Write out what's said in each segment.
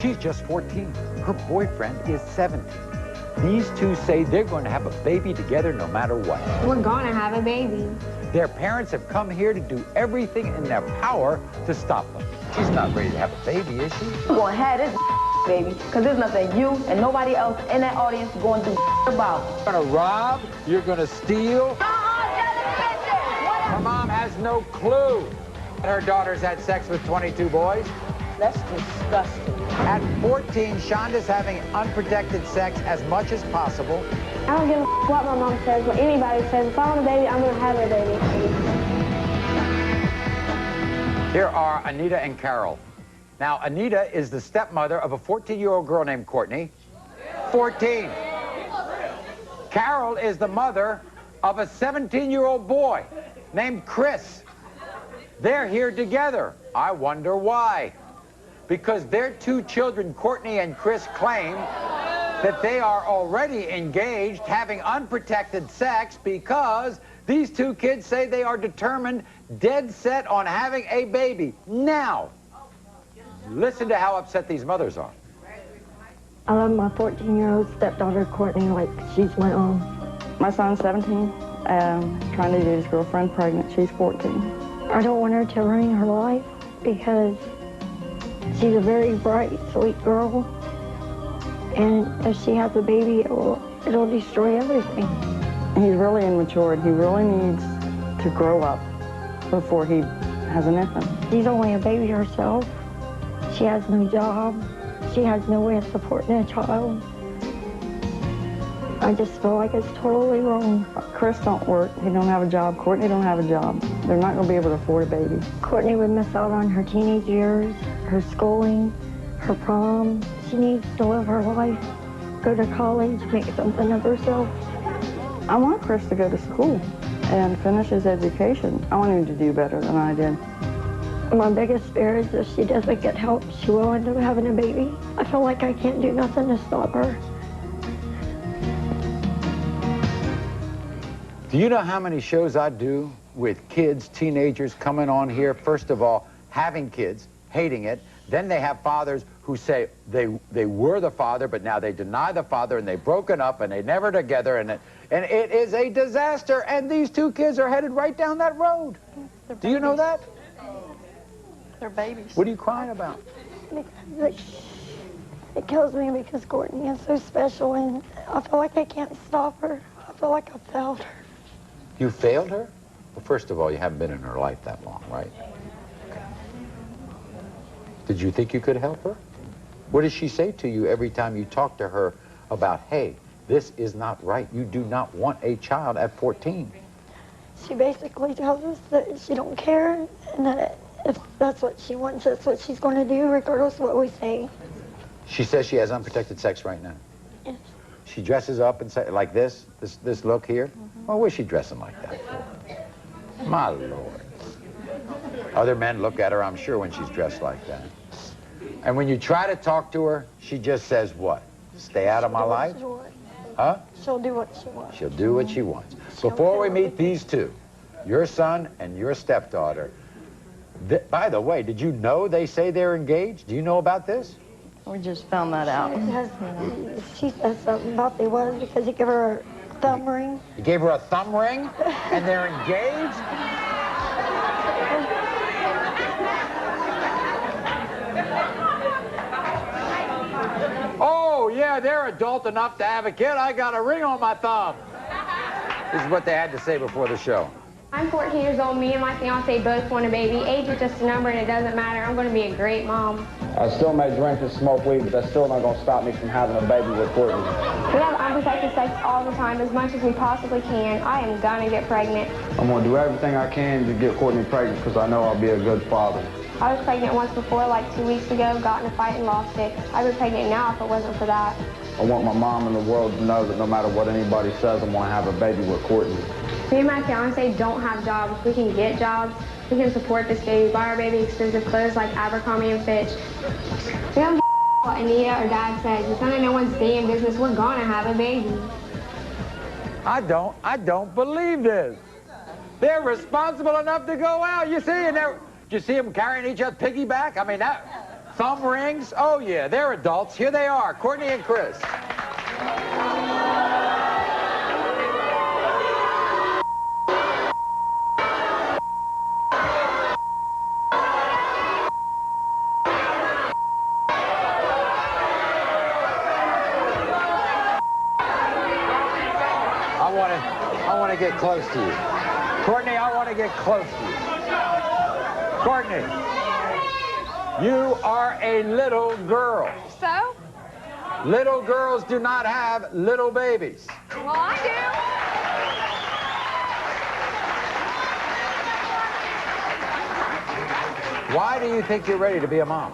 She's just 14. Her boyfriend is 17. These two say they're going to have a baby together no matter what. We're going to have a baby. Their parents have come here to do everything in their power to stop them. She's not ready to have a baby, is she? You're going to have this baby, because there's nothing you and nobody else in that audience going to do about. You're going to rob, you're going to steal. Her mom has no clue that her daughter's had sex with 22 boys. That's disgusting. At 14, Shonda's having unprotected sex as much as possible. I don't give a what my mom says, what anybody says. If I want a baby, I'm going to have a baby. Here are Anita and Carol. Now, Anita is the stepmother of a 14-year-old girl named Courtney. 14. Carol is the mother of a 17-year-old boy named Chris. They're here together. I wonder why. Because their two children, Courtney and Chris, claim that they are already engaged, having unprotected sex, because these two kids say they are determined, dead set on having a baby. Now, listen to how upset these mothers are. I love my 14-year-old stepdaughter, Courtney, like she's my own. My son's 17, trying to get his girlfriend pregnant. She's 14. I don't want her to ruin her life because she's a very bright, sweet girl. And if she has a baby, it'll destroy everything. He's really immature, and he really needs to grow up before he has an infant. She's only a baby herself. She has no job. She has no way of supporting a child. I just feel like it's totally wrong. Chris don't work. He don't have a job. Courtney don't have a job. They're not going to be able to afford a baby. Courtney would miss out on her teenage years, her schooling, her prom. She needs to live her life, go to college, make something of herself. I want Chris to go to school and finish his education. I want him to do better than I did. My biggest fear is if she doesn't get help, she will end up having a baby. I feel like I can't do nothing to stop her. Do you know how many shows I do with kids, teenagers coming on here, first of all, having kids, hating it, then they have fathers who say they were the father, but now they deny the father, and they've broken up, and they never together, and it is a disaster, and these two kids are headed right down that road. Do you know that? They're babies. What are you crying about? Because it kills me because Courtney is so special, and I feel like I can't stop her. I feel like I failed her. You failed her? Well, first of all, you haven't been in her life that long, right? Did you think you could help her? What does she say to you every time you talk to her about, hey, this is not right. You do not want a child at 14. She basically tells us that she don't care, and that if that's what she wants, that's what she's going to do, regardless of what we say. She says she has unprotected sex right now. Yes. She dresses up and say, like this look here. Well, what's she dressing like that for? My Lord. Other men look at her, I'm sure, when she's dressed like that. And when you try to talk to her, she just says what? Stay out of my life? Huh? She'll do what she wants. She'll do what she wants. Before we meet these two, your son and your stepdaughter, by the way, did you know they say they're engaged? Do you know about this? We just found that out. She said something about they was because he gave her a thumb ring. He gave her a thumb ring, and they're engaged? Oh, yeah, they're adult enough to have a kid. I got a ring on my thumb. This is what they had to say before the show. I'm 14 years old. Me and my fiance both want a baby. Age is just a number, and it doesn't matter. I'm going to be a great mom. I still may drink and smoke weed, but that's still not going to stop me from having a baby with Courtney. We have unprotected sex all the time, as much as we possibly can. I am going to get pregnant. I'm going to do everything I can to get Courtney pregnant because I know I'll be a good father. I was pregnant once before, like 2 weeks ago, got in a fight and lost it. I'd be pregnant now if it wasn't for that. I want my mom and the world to know that no matter what anybody says, I'm going to have a baby with Courtney. Me and my fiance don't have jobs. We can get jobs. We can support this baby, buy our baby expensive clothes like Abercrombie and Fitch. We don't what Anita or Dad says. It's none of no one's damn business. We're gonna have a baby. I don't believe this. They're responsible enough to go out. You see, and you see them carrying each other piggyback. I mean, Thumb rings? Oh, yeah, they're adults. Here they are, Courtney and Chris. I want to get close to you. Courtney, I want to get close to you. Courtney, you are a little girl. So? Little girls do not have little babies. Well, I do. Why do you think you're ready to be a mom?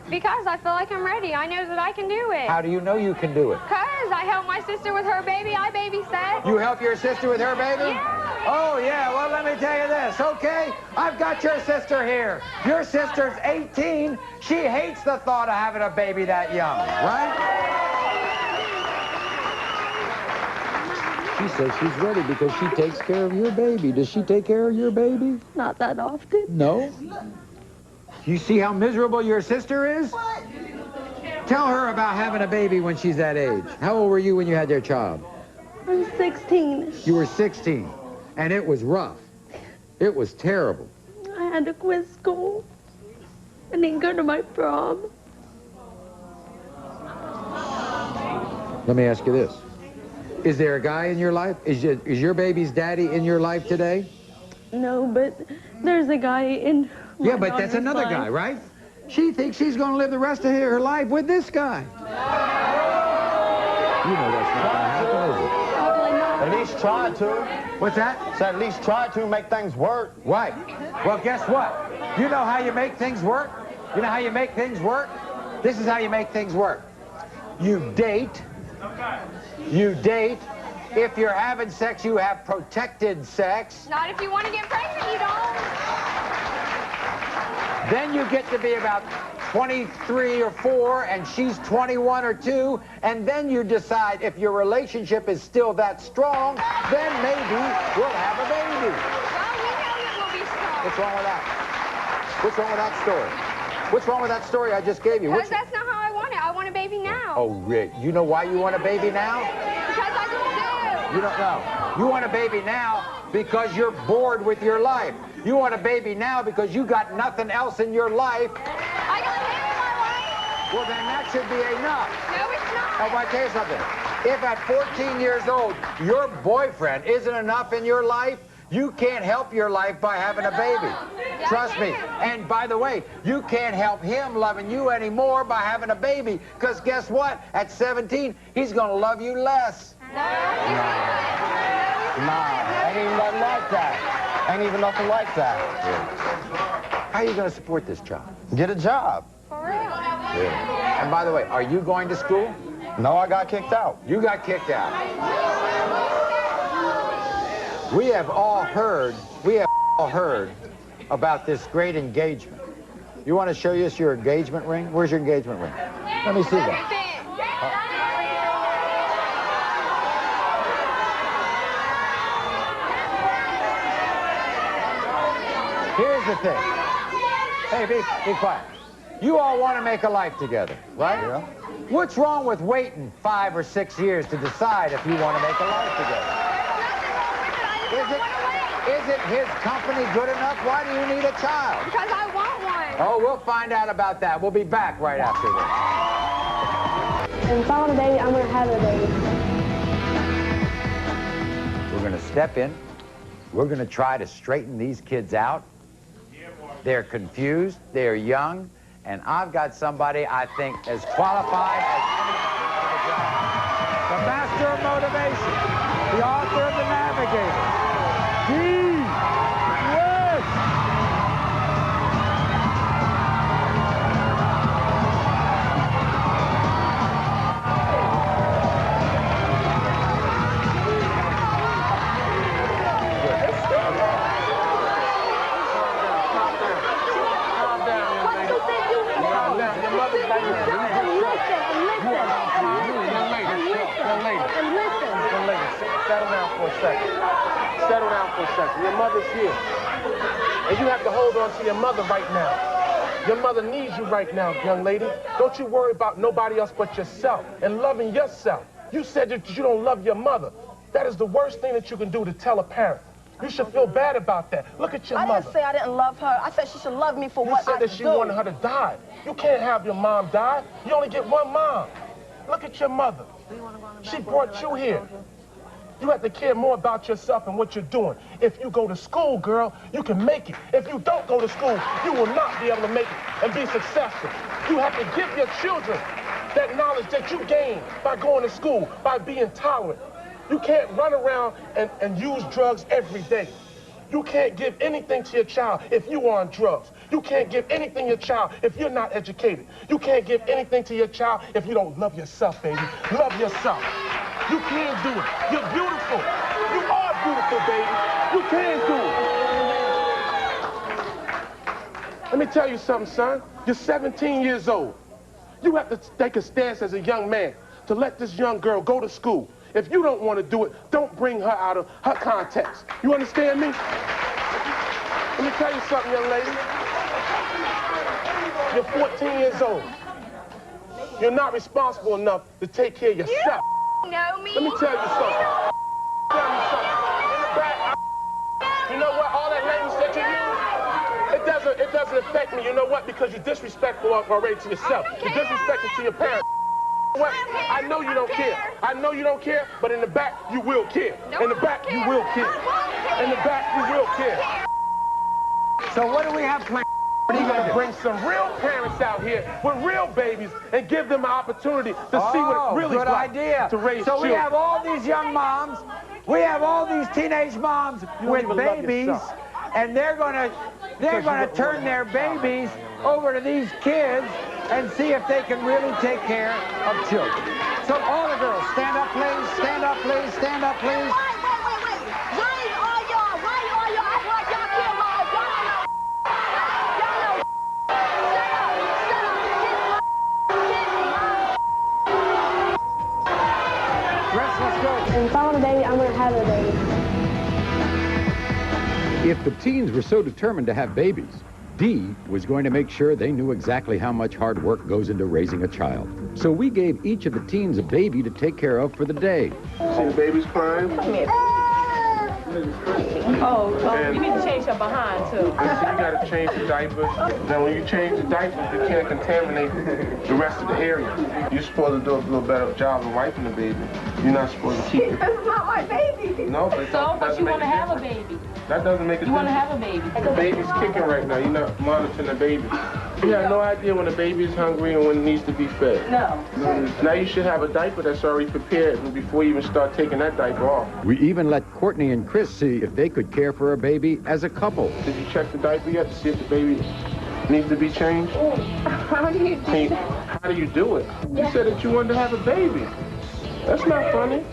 Because I feel like I'm ready. I know that I can do it. How do you know you can do it? Because I helped my sister with her baby. I babysat. You help your sister with her baby? Yeah. Oh, yeah. Well, let me tell you this, okay? I've got your sister here. Your sister's 18. She hates the thought of having a baby that young, right? She says she's ready because she takes care of your baby. Does she take care of your baby? Not that often. No? You see how miserable your sister is? What? Tell her about having a baby when she's that age. How old were you when you had your child? I was 16. You were 16, and it was rough. It was terrible. I had to quit school. I didn't go to my prom. Let me ask you this. Is there a guy in your life? Is your baby's daddy in your life today? No, but there's a guy in my Yeah, but that's another life. guy, right? She thinks she's going to live the rest of her life with this guy. You know that's not going to happen, is it? Probably not. At least try to. What's that? So at least try to make things work. Right. Well, guess what? You know how you make things work? You know how you make things work? This is how you make things work. You date. You date. If you're having sex, you have protected sex. Not if you want to get pregnant, you don't. Then you get to be about 23 or 4, and she's 21 or 2, and then you decide if your relationship is still that strong, then maybe we'll have a baby. Well, we know it will be strong. What's wrong with that? What's wrong with that story? What's wrong with that story I just gave you? Because that's not how I want it. I want a baby now. Oh, Rick, you know why you want a baby now? Because I just do. You don't know. You want a baby now because you're bored with your life. You want a baby now because you got nothing else in your life. I got him in my life. Well, then that should be enough. No, it's not. Oh, I'll tell you something. If at 14 years old, your boyfriend isn't enough in your life, you can't help your life by having a baby. Yeah, Trust I me. can. And by the way, you can't help him loving you anymore by having a baby. Because guess what? At 17, he's going to love you less. Nah, ain't even nothing like that. Ain't even nothing like that. How are you going to support this child? Get a job. For real. Yeah. And by the way, are you going to school? No, I got kicked out. You got kicked out. We have all heard about this great engagement. You want to show us your engagement ring? Where's your engagement ring? Let me see that. Here's the thing. Hey, be quiet. You all want to make a life together, right? Yeah. What's wrong with waiting 5 or 6 years to decide if you want to make a life together? Isn't his company good enough? Why do you need a child? Because I want one. Oh, we'll find out about that. We'll be back right after this. And if I want a baby, I'm going to have a baby. We're going to step in. We're going to try to straighten these kids out. They're confused. They're young. And I've got somebody I think as qualified as the master of motivation, the author of The Navigator, West. Settle down for a second. Settle down for a second. Your mother's here. And you have to hold on to your mother right now. Your mother needs you right now, young lady. Don't you worry about nobody else but yourself and loving yourself. You said that you don't love your mother. That is the worst thing that you can do to tell a parent. You should feel bad about that. Look at your mother. I didn't say I didn't love her. I said she should love me for what I do. You said that she wanted her to die. You can't have your mom die. You only get one mom. Look at your mother. She brought you here. You have to care more about yourself and what you're doing. If you go to school, girl, you can make it. If you don't go to school, you will not be able to make it and be successful. You have to give your children that knowledge that you gain by going to school, by being tolerant. You can't run around and use drugs every day. You can't give anything to your child if you are on drugs. You can't give anything to your child if you're not educated. You can't give anything to your child if you don't love yourself, baby. Love yourself. You can do it. You're beautiful. You are beautiful, baby. You can do it. Let me tell you something, son. You're 17 years old. You have to take a stance as a young man to let this young girl go to school. If you don't want to do it, don't bring her out of her context. You understand me? Let me tell you something, young lady. You're 14 years old. You're not responsible enough to take care of yourself. You know me. Let me tell you something. In the back, you know what? All that language that you use, it doesn't affect me. You know what? Because you're disrespectful already to yourself. You're disrespectful to your parents. What? I know you don't care. I know you don't care, but in the back, you will care. In the back, you will care. In the back, you will care. So what do we have planned? What are you going to bring some real parents out here with real babies and give them an opportunity to see what it really is like to raise children? So we have all these young moms, we have all these teenage moms with babies, and they're going to turn their babies over to these kids and see if they can really take care of children. So all the girls, stand up, please, stand up, please, stand up, please. Wait. Why are y'all act like y'all care about y'all know. Rest, let's go. If I want a baby, I'm gonna have a baby. If the teens were so determined to have babies, Dee was going to make sure they knew exactly how much hard work goes into raising a child. So we gave each of the teens a baby to take care of for the day. See the baby's crying? You need to change her behind, too. So you got to change the diapers. Then when you change the diapers, you can't contaminate the rest of the area. You're supposed to do a little better job of wiping the baby. You're not supposed to keep it. This is not my baby. No, but But you want to have a baby. That doesn't make a difference. You want to have a baby. The baby's kicking right now. You're not monitoring the baby. You have no idea when the baby is hungry and when it needs to be fed. No. Now you should have a diaper that's already prepared before you even start taking that diaper off. We even let Courtney and Chris see if they could care for a baby as a couple. Did you check the diaper yet to see if the baby needs to be changed? How do you do that? How do you do it? You said that you wanted to have a baby. That's not funny.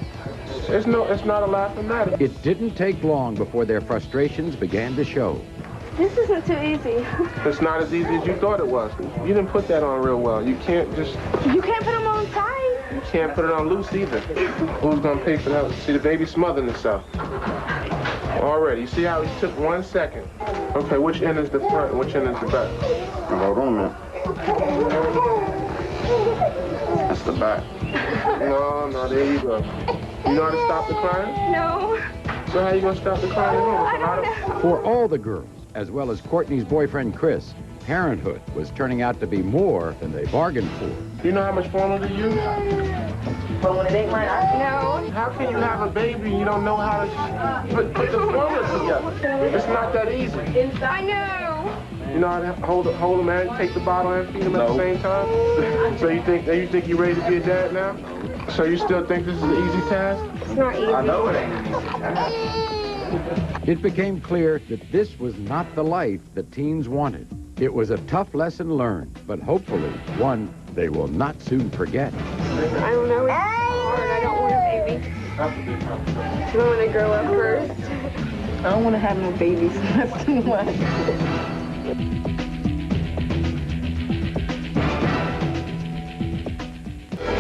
It's not a laughing matter. It didn't take long before their frustrations began to show. This isn't too easy. It's not as easy as you thought it was. You didn't put that on real well. You can't just... You can't put them on tight. You can't put it on loose either. Who's gonna pay for that? See, the baby's smothering itself. Already. You see how it took 1 second? Okay, which end is the front and which end is the back? Hold on a minute. That's the back. No, there you go. You know how to stop the crying? No. So how you gonna stop the crying at home? I don't know. For all the girls, as well as Courtney's boyfriend Chris, parenthood was turning out to be more than they bargained for. Do you know how much formula to use? No. How can you have a baby and you don't know how to put the formula together? It's not that easy. I know. You know how to hold them and take the bottle and feed them at the same time? So you think you're ready to be a dad now? So you still think this is an easy task? It's not easy. I know it ain't an easy task. It became clear that this was not the life the teens wanted. It was a tough lesson learned, but hopefully one they will not soon forget. I don't know. It's hard. I don't want a baby. I want to grow up first. I don't want to have no babies. That's too much.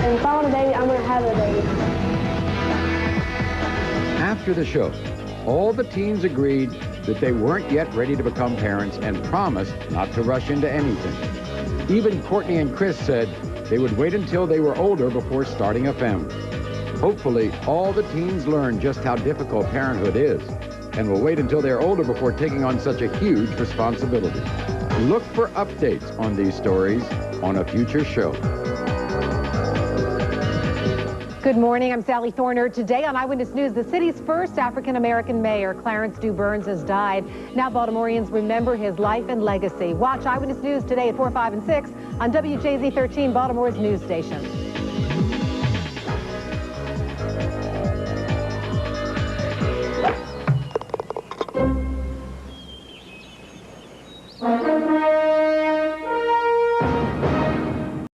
If I want a baby, I'm going to have a baby. After the show, all the teens agreed that they weren't yet ready to become parents and promised not to rush into anything. Even Courtney and Chris said they would wait until they were older before starting a family. Hopefully, all the teens learn just how difficult parenthood is and will wait until they're older before taking on such a huge responsibility. Look for updates on these stories on a future show. Good morning, I'm Sally Thorner. Today on Eyewitness News, the city's first African-American mayor, Clarence Du Burns, has died. Now Baltimoreans remember his life and legacy. Watch Eyewitness News today at 4, 5, and 6 on WJZ 13, Baltimore's news station.